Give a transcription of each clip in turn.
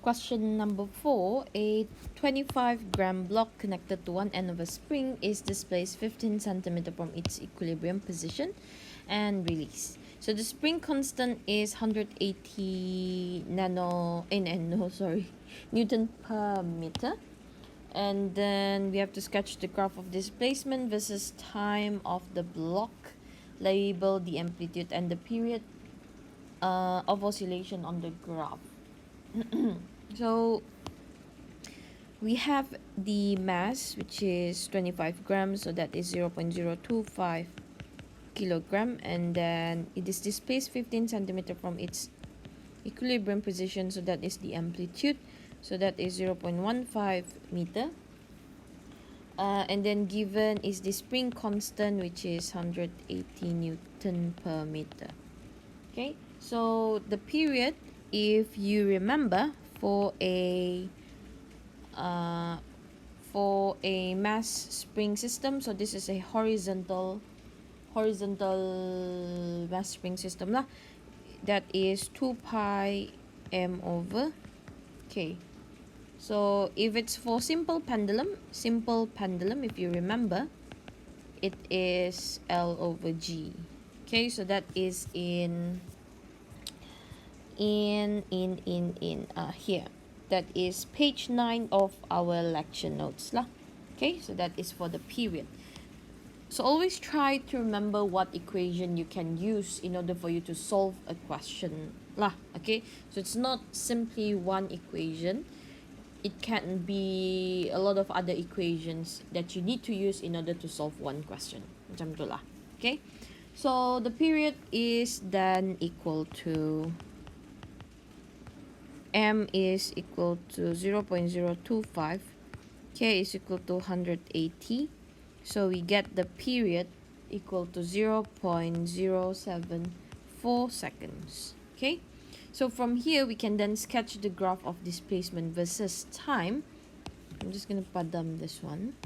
Question number 4. A 25-gram block connected to one end of a spring is displaced 15 centimeter from its equilibrium position and release. So the spring constant is 180 Newton per meter. And then we have to sketch the graph of displacement versus time of the block, label the amplitude and the period of oscillation on the graph. So we have the mass, which is 25 grams, so that is 0.025 kilogram, and then it is displaced 15 centimeter from its equilibrium position, so that is the amplitude, so that is 0.15 meter. And then given is the spring constant, which is 180 Newton per meter. Okay, so the period, if you remember, for a mass spring system, so this is a horizontal mass spring system lah, that is 2 pi m over k. So if it's for simple pendulum, if you remember, it is L over G. Okay, so that is in here. That is page 9 of our lecture notes lah. Okay, so that is for the period. So always try to remember what equation you can use in order for you to solve a question lah. Okay, so it's not simply one equation. It can be a lot of other equations that you need to use in order to solve one question. Macam tu lah. Okay, so the period is then equal to m is equal to 0.025, k is equal to 180, so we get the period equal to 0.074 seconds. Okay, so from here we can then sketch the graph of displacement versus time. I'm just going to padam this one.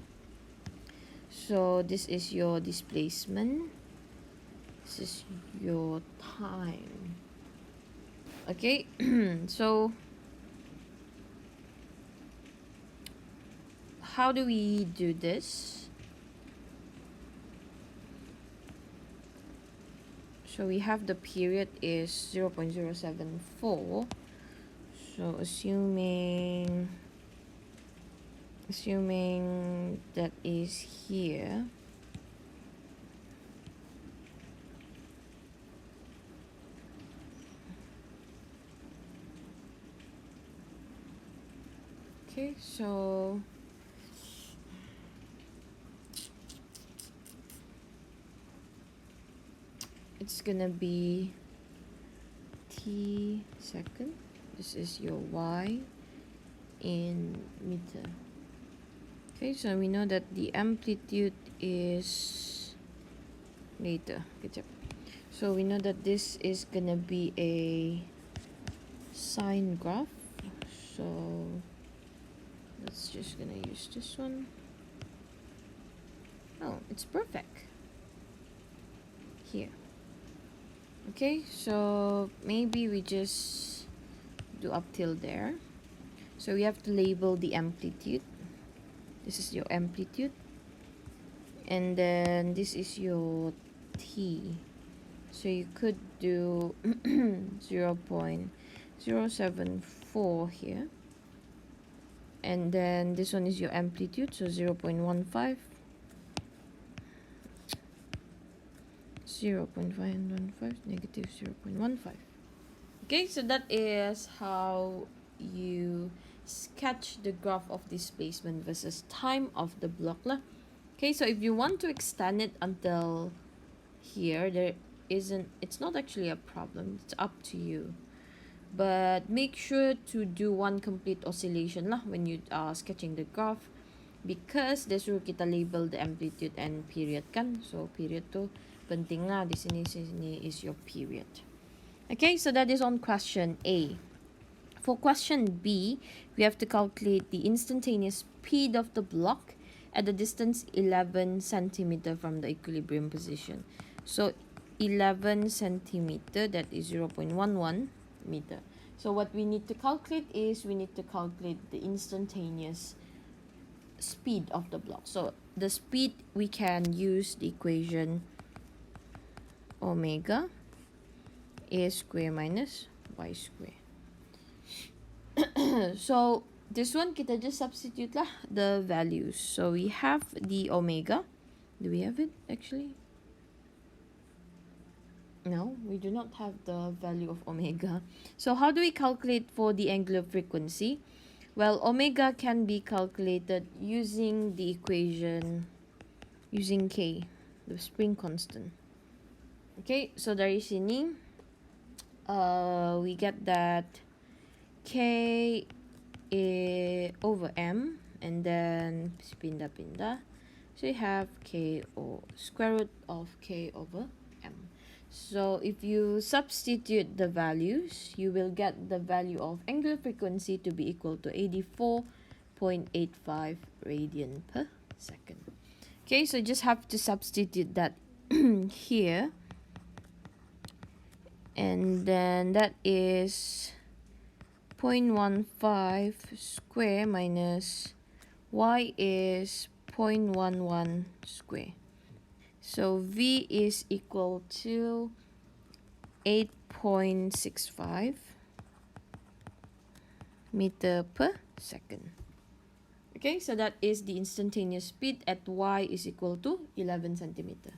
So this is your displacement, this is your time. Okay, so how do we do this? So we have the period is 0.074. So assuming that is here, okay, so it's gonna be t second. This is your y in meter. Okay, so we know that the amplitude is later. Good job. So we know that this is gonna be a sine graph. So let's just gonna use this one. Oh, it's perfect here. Okay, so maybe we just do up till there. So we have to label the amplitude. This is your amplitude, and then this is your t. So you could do 0.074 here, and then this one is your amplitude, so 0.15, 0.515, negative 0.15. Okay, so that is how you sketch the graph of displacement versus time of the block lah. Okay, so if you want to extend it until here, it's not actually a problem, it's up to you, but make sure to do one complete oscillation lah when you are sketching the graph, because disuruh kita label the amplitude and period kan. So period tu penting lah, di sini is your period. Okay, so that is on question A. For question B, we have to calculate the instantaneous speed of the block at the distance 11 centimeter from the equilibrium position. So 11 centimeter, that is 0.11 meter. So what we need to calculate is we need to calculate the instantaneous speed of the block. So the speed, we can use the equation omega a square minus y square. So this one, kita just substitute lah the values. So we have the omega. Do we have it actually? No, we do not have the value of omega. So how do we calculate for the angular frequency? Well, omega can be calculated using the equation, using K, the spring constant. Okay, so dari sini, we get that K over M, and then pindah-pindah. So you have K or square root of K over M. So if you substitute the values, you will get the value of angular frequency to be equal to 84.85 radian per second. Okay, so just have to substitute that here. And then that is 0.15 square minus y is 0.11 square. So V is equal to 8.65 meter per second. Okay, so that is the instantaneous speed at y is equal to 11 centimeter.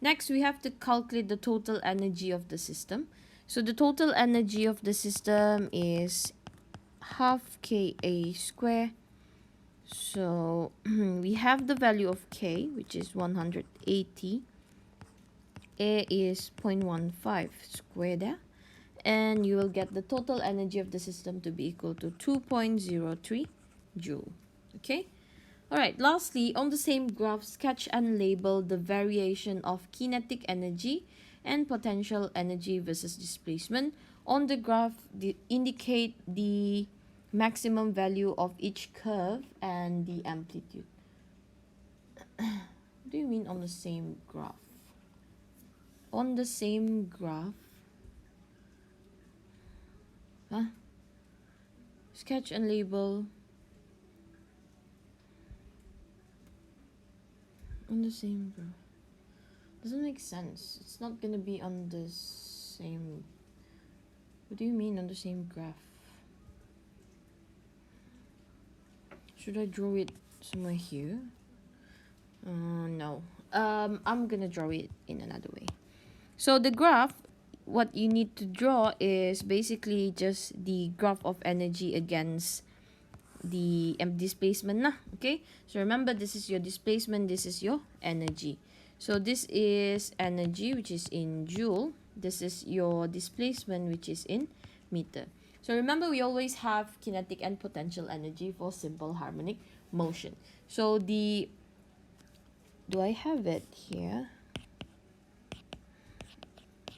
Next, we have to calculate the total energy of the system. So the total energy of the system is half Ka square. So we have the value of K, which is 180. A is 0.15 square there. And you will get the total energy of the system to be equal to 2.03 joule. Okay. Alright, lastly, on the same graph, sketch and label the variation of kinetic energy and potential energy versus displacement. On the graph, indicate the maximum value of each curve and the amplitude. What do you mean on the same graph? On the same graph? Huh? Sketch and label. On the same graph. Doesn't make sense. It's not gonna be on the same. What do you mean on the same graph? Should I draw it somewhere here? No. I'm gonna draw it in another way. So the graph, what you need to draw is basically just the graph of energy against the displacement lah. Okay, so remember, this is your displacement, this is your energy. So this is energy, which is in joule. This is your displacement, which is in meter. So remember, we always have kinetic and potential energy for simple harmonic motion. So do I have it here?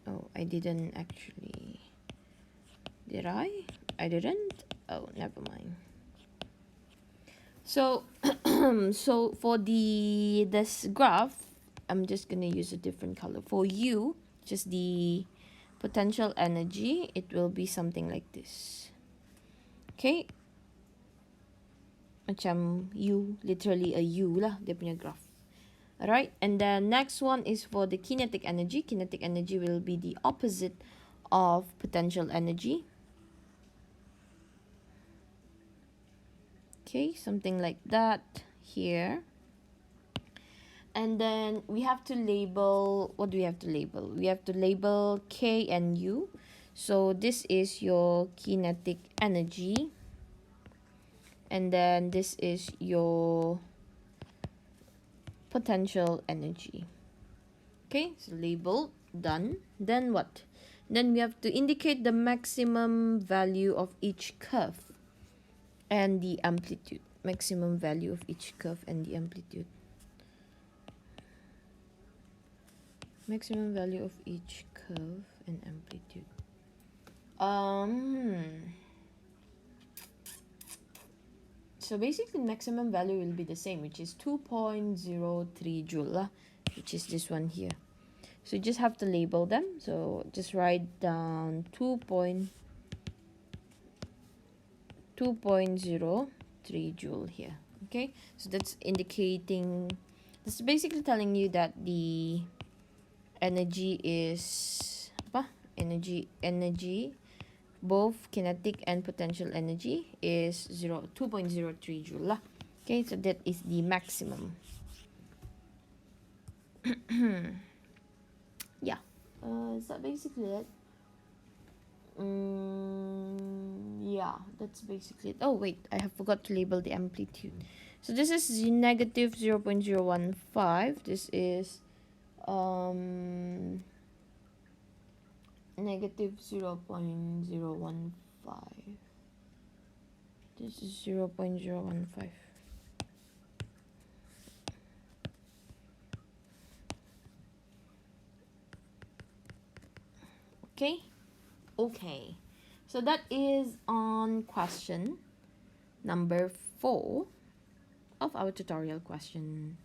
Oh, I didn't actually. Did I? I didn't? Oh, never mind. So, so for this graph, I'm just gonna use a different color. For U, just the potential energy, it will be something like this. Okay. Macam U, literally a U lah, dia punya graph. Alright, and then next one is for the kinetic energy. Kinetic energy will be the opposite of potential energy. Okay, something like that here. And then we have to label, what do we have to label? We have to label K and U. So this is your kinetic energy. And then this is your potential energy. Okay, so label, done. Then what? Then we have to indicate the maximum value of each curve and the amplitude. Maximum value of each curve and the amplitude. Maximum value of each curve and amplitude. So basically maximum value will be the same, which is 2.03 joule, which is this one here. So you just have to label them. So just write down 2.03 2.03 joule here. Okay, so that's indicating, that's basically telling you that the energy is energy, both kinetic and potential energy is 2.03 joule lah. Okay, so that is the maximum. Yeah, is that basically it? Yeah, that's basically it. Oh wait, I have forgot to label the amplitude. So this is the negative 0.015. This is negative 0.015. This is 0.015. Okay, so that is on question number 4 of our tutorial question.